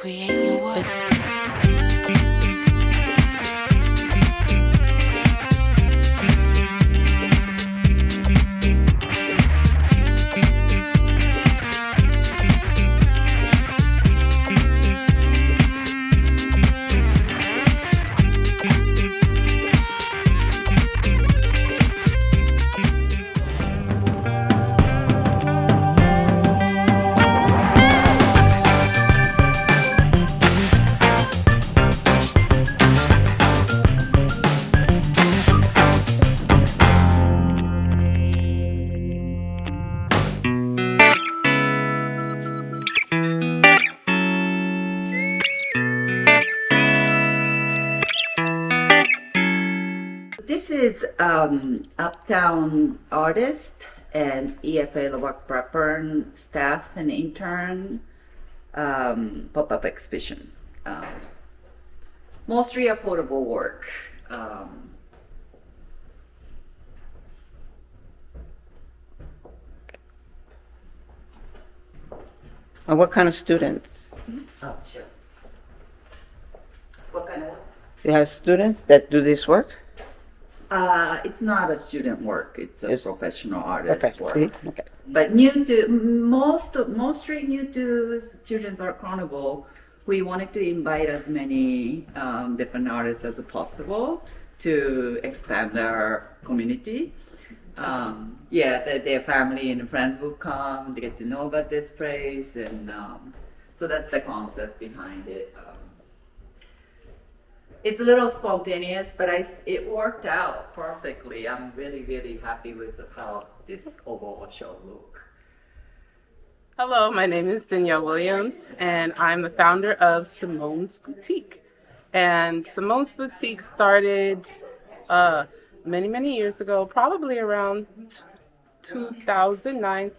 create your world. This is Uptown artist and EFA Lubbock Prepper staff and intern pop-up exhibition. Mostly affordable work. What kind of students? Oh, sure. What kind of work? You have students that do this work? It's not a student work. It's a professional artist work. Okay. But mostly new to Children's Art Carnival, we wanted to invite as many different artists as possible to expand our community. Their family and friends will come, they get to know about this place, and so that's the concept behind it. It's a little spontaneous, but it worked out perfectly. I'm really, really happy with how this overall show looked. Hello, my name is Danielle Williams, and I'm the founder of Simone's Boutique. And Simone's Boutique started many, many years ago, probably around 2009,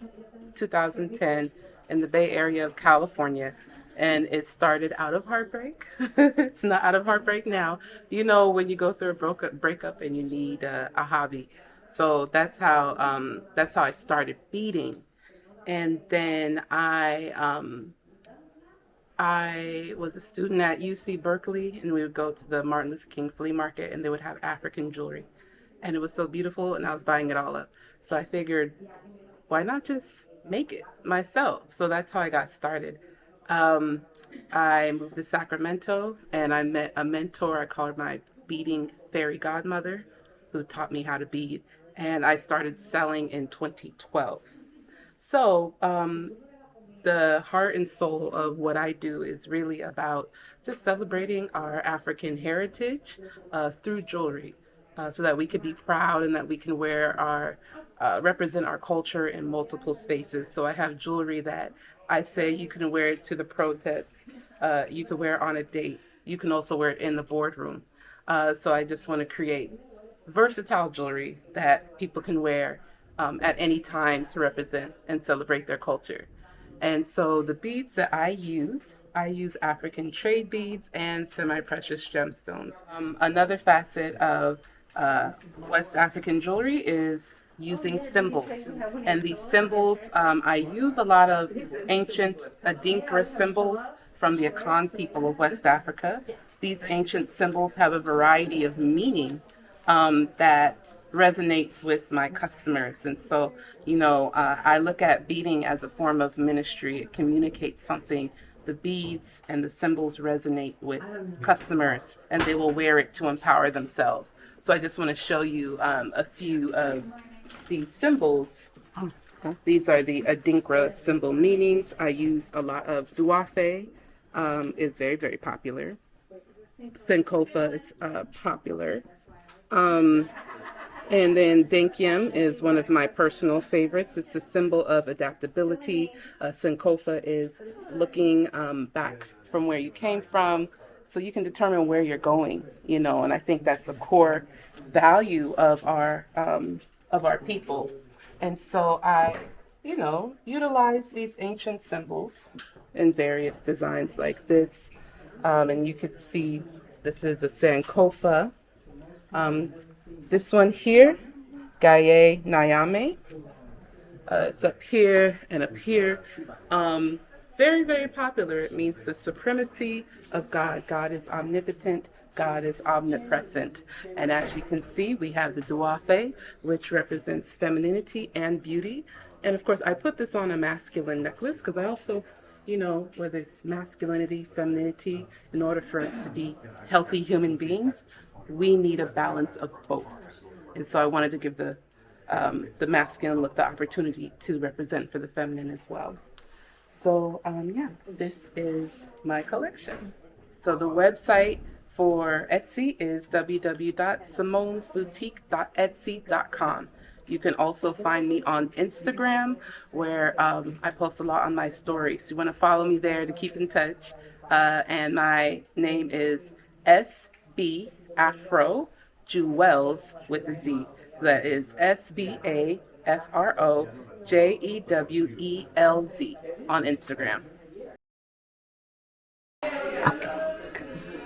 2010, in the Bay Area of California. And it started out of heartbreak. It's not out of heartbreak now. You know, when you go through a breakup and you need a hobby. So that's how I started beading. And then I was a student at UC Berkeley, and we would go to the Martin Luther King flea market, and they would have African jewelry. And it was so beautiful, and I was buying it all up. So I figured, why not just make it myself? So that's how I got started. I moved to Sacramento, and I met a mentor. I call her my beading fairy godmother, who taught me how to bead. And I started selling in 2012. So the heart and soul of what I do is really about just celebrating our African heritage through jewelry, so that we can be proud and that we can represent our culture in multiple spaces. So I have jewelry that I say you can wear it to the protest, you can wear it on a date, you can also wear it in the boardroom. So I just want to create versatile jewelry that people can wear at any time to represent and celebrate their culture. And so the beads that I use African trade beads and semi-precious gemstones. Another facet of West African jewelry is using symbols. And these symbols, I use a lot of ancient Adinkra symbols from the Akan people of West Africa. These ancient symbols have a variety of meaning that resonates with my customers. And so, I look at beading as a form of ministry. It communicates something. The beads and the symbols resonate with customers, and they will wear it to empower themselves. So I just want to show you a few of these symbols. These are the Adinkra symbol meanings. I use a lot of Duafe, is very, very popular. Sankofa is popular. And then Denkyem is one of my personal favorites. It's the symbol of adaptability. Sankofa is looking back from where you came from, so you can determine where you're going, and I think that's a core value of our people. And so I, utilize these ancient symbols in various designs like this. And you could see this is a Sankofa. This one here, Gaye Nyame. It's up here and up here. very, very popular. It means the supremacy of God. God is omnipotent. God is omnipresent. And as you can see, we have the Duafe, which represents femininity and beauty. And of course, I put this on a masculine necklace because I also, whether it's masculinity, femininity, in order for us to be healthy human beings, we need a balance of both. And so I wanted to give the masculine look the opportunity to represent for the feminine as well. So this is my collection. So the website for Etsy is www.simonesboutique.etsy.com. You can also find me on Instagram, where I post a lot on my stories. So you want to follow me there to keep in touch. And my name is SB Afro Jewels with a Z. So that is SBAFROJEWELZ on Instagram.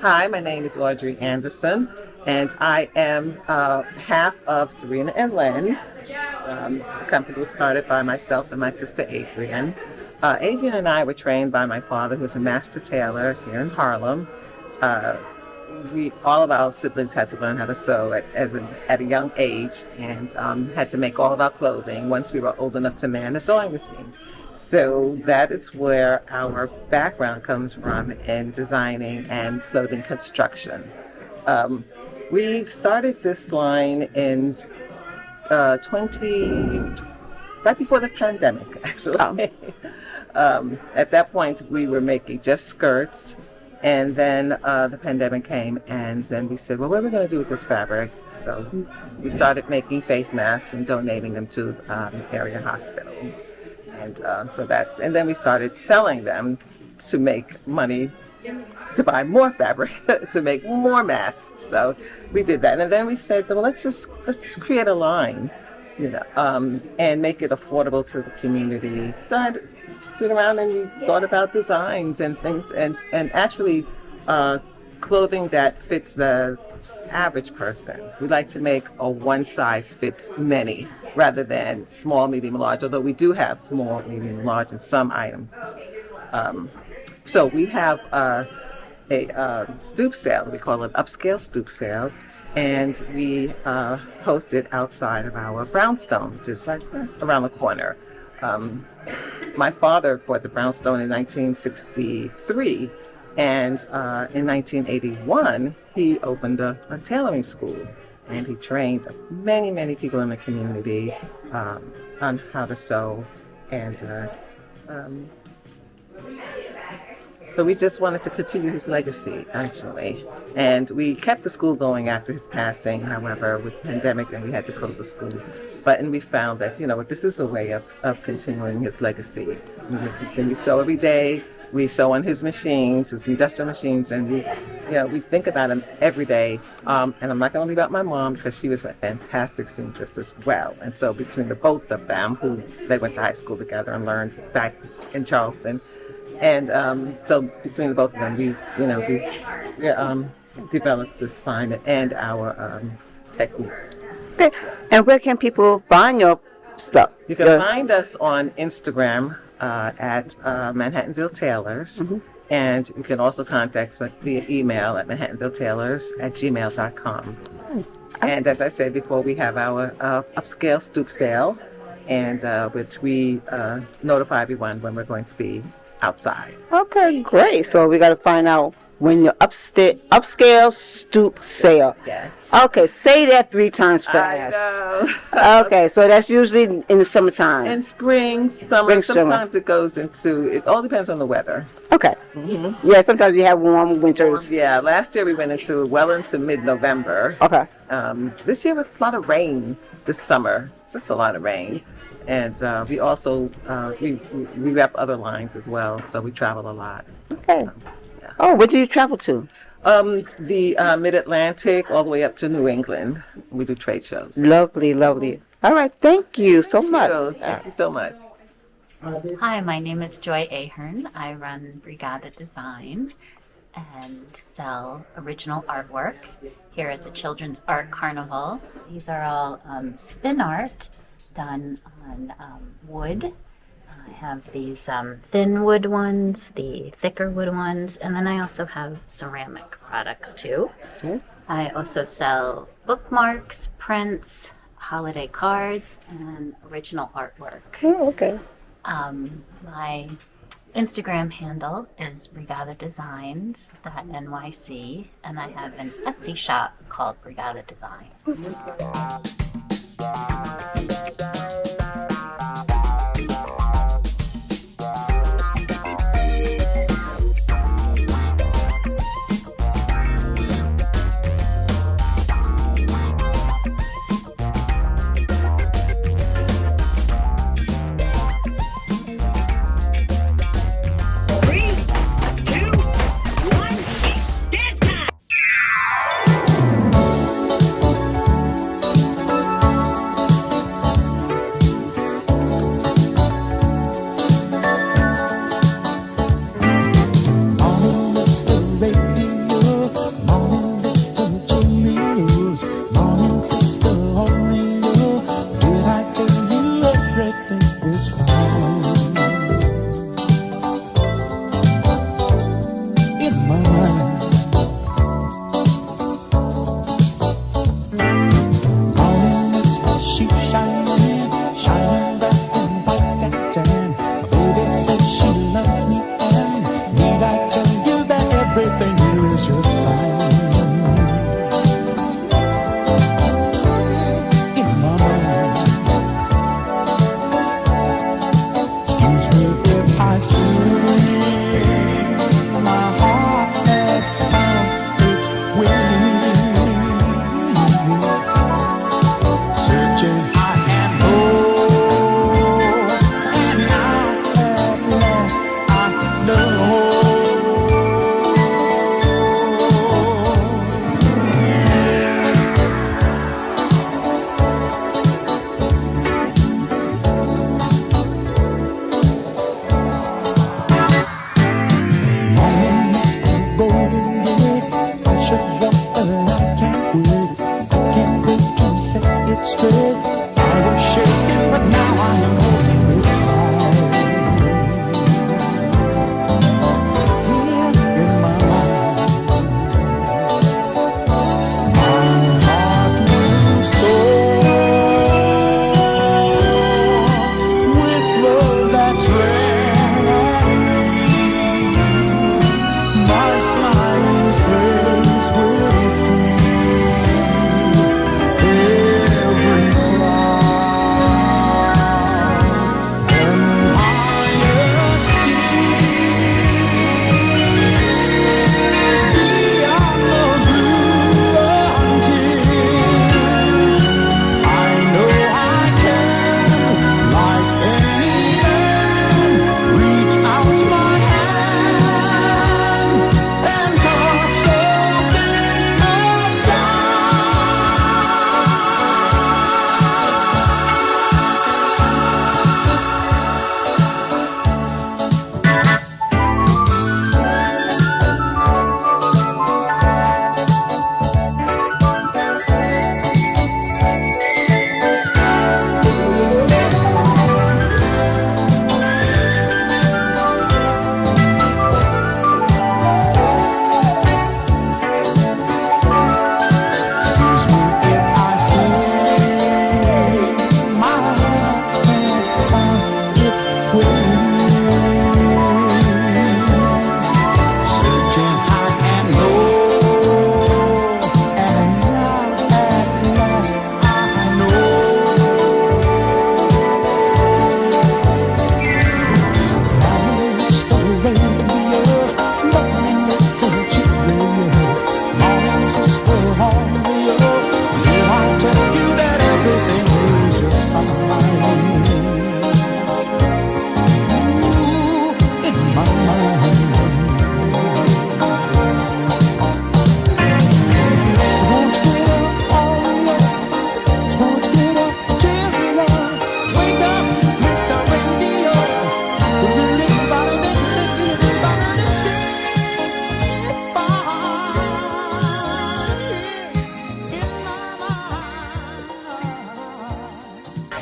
Hi, my name is Audrey Anderson, and I am half of Serena and Len. This is a company started by myself and my sister Adrian. Adrian and I were trained by my father, who was a master tailor here in Harlem. All of our siblings had to learn how to sew at a young age, and had to make all of our clothing once we were old enough to man a sewing machine. So that is where our background comes from in designing and clothing construction. We started this line in right before the pandemic, actually. At that point, we were making just skirts. And then the pandemic came, and then we said, well, what are we going to do with this fabric? So we started making face masks and donating them to area hospitals. And and then we started selling them to make money to buy more fabric, to make more masks. So we did that. And then we said, well, let's create a line, and make it affordable to the community. So I'd sit around and we thought about designs and things, and actually clothing that fits the average person. We like to make a one size fits many rather than small, medium, large, although we do have small, medium, large in some items. So we have a stoop sale. We call it upscale stoop sale. And we host it outside of our brownstone, which is like around the corner. My father bought the brownstone in 1963, and in 1981 he opened a tailoring school, and he trained many, many people in the community on how to sew, and so we just wanted to continue his legacy, actually. And we kept the school going after his passing. However, with the pandemic, then we had to close the school. And we found that, this is a way of continuing his legacy. We continue to sew every day. We sew on his machines, his industrial machines, and we think about him every day. And I'm not going to leave out my mom, because she was a fantastic seamstress as well. And so between the both of them, they went to high school together and learned back in Charleston. And so between the both of them, we developed this line and our technique. Okay. And where can people find your stuff? You can find us on Instagram at Manhattanville Tailors. Mm-hmm. And you can also contact us via email at manhattanvilletailors@gmail.com. Mm-hmm. And as I said before, we have our upscale stoop sale, and which we notify everyone when we're going to be outside. Okay, great. So we got to find out when your upscale stoop sale. Yes. Okay, say that 3 times fast. I know. Okay, so that's usually in the summertime. In spring, summer. Sometimes it goes into, it all depends on the weather. Okay. Mm-hmm. Yeah, sometimes you have warm winters. Yeah, last year we went into mid-November. Okay. This year was a lot of rain this summer. It's just a lot of rain. And we also, we rep other lines as well, so we travel a lot. Okay. Yeah. Oh, where do you travel to? The Mid-Atlantic all the way up to New England. We do trade shows. Lovely, lovely. All right, thank you so much. Thank you so much. Hi, my name is Joy Ahern. I run Brigada Design and sell original artwork here at the Children's Art Carnival. These are all spin art done on wood, have these thin wood ones, the thicker wood ones, and then I also have ceramic products too. Okay. I also sell bookmarks, prints, holiday cards, and original artwork. Oh, okay. My Instagram handle is brigadadesigns.nyc, and I have an Etsy shop called Brigada Designs.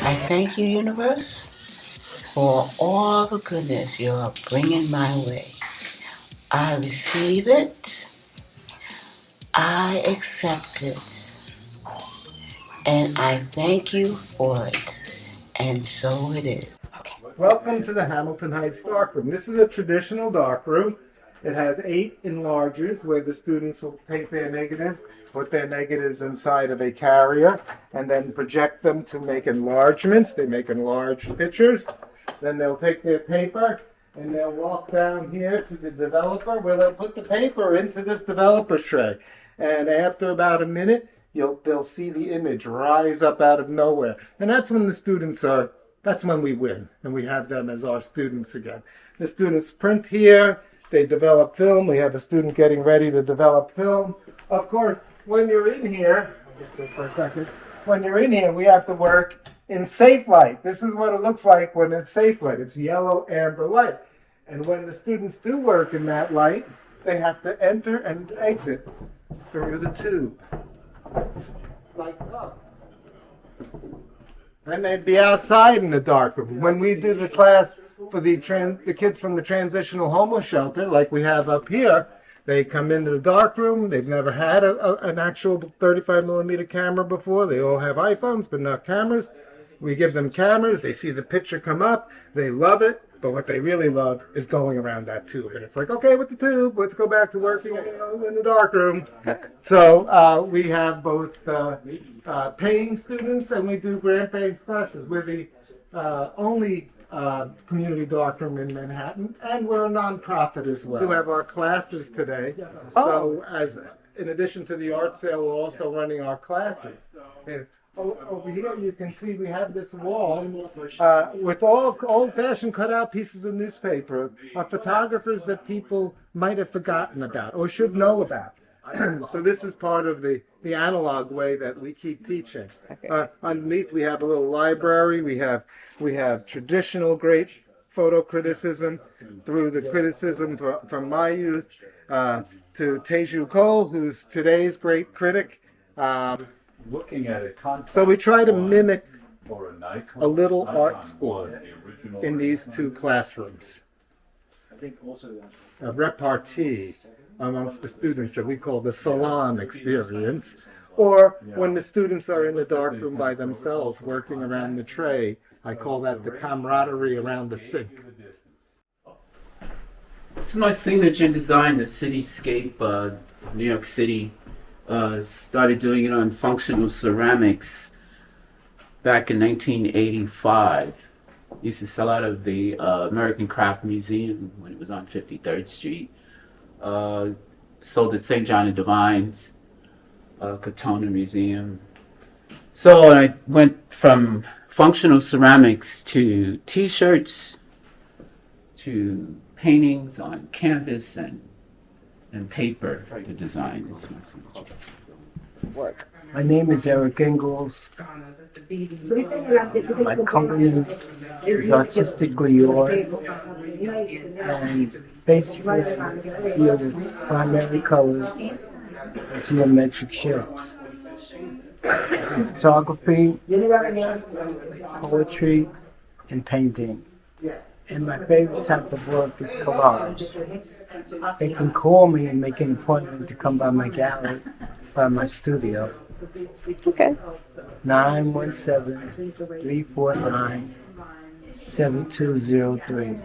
I thank you, universe, for all the goodness you are bringing my way. I receive it, I accept it, and I thank you for it. And so it is. Welcome to the Hamilton Heights darkroom. This is a traditional darkroom. It has 8 enlargers where the students will take their negatives, put their negatives inside of a carrier, and then project them to make enlargements. They make enlarged pictures. Then they'll take their paper and they'll walk down here to the developer where they'll put the paper into this developer tray. And after about a minute, they'll see the image rise up out of nowhere. And that's when that's when we win, and we have them as our students again. The students print here, they develop film. We have a student getting ready to develop film. Of course, when you're in here, I'll just sit for a second. When you're in here, we have to work in safe light. This is what it looks like when it's safe light. It's yellow, amber light. And when the students do work in that light, they have to enter and exit through the tube. Lights up. Then they'd be outside in the dark room. When we do the class for the kids from the transitional homeless shelter, like we have up here, they come into the dark room. They've never had an actual 35 millimeter camera before. They all have iPhones, but not cameras. We give them cameras. They see the picture come up. They love it. But what they really love is going around that tube. And it's like, okay, with the tube, let's go back to working in the dark room. So we have both paying students and we do grant-based classes. We're the only community dark room in Manhattan, and we're a nonprofit as well. We do have our classes today. So in addition to the art sale, we're also running our classes. And over here you can see we have this wall with all old-fashioned cut-out pieces of newspaper of photographers that people might have forgotten about or should know about. So this is part of the analog way that we keep teaching. Underneath we have a little library. We have traditional great photo criticism through the criticism from my youth to Teju Cole, who's today's great critic. Looking at it, so we try to mimic or a Nikon, a little art school in these 2 classrooms. I think also A repartee amongst the students that we call the salon experience. Or when the students are in the dark room by themselves working around the tray, I call that the camaraderie around the sink. This is my signature design, the cityscape, New York City. Started doing it on functional ceramics back in 1985. Used to sell out of the American Craft Museum when it was on 53rd Street. Sold at St. John and Divine's, Katona Museum. So I went from functional ceramics to t-shirts, to paintings on canvas and paper to design. It's my signature work. My name is Eric Ingalls. My company is Artistically Yours. And basically, I deal with primary colors and geometric shapes. I do photography, poetry, and painting. And my favorite type of work is collage. They can call me and make an appointment to come by my gallery, by my studio. Okay. 917-349-7203.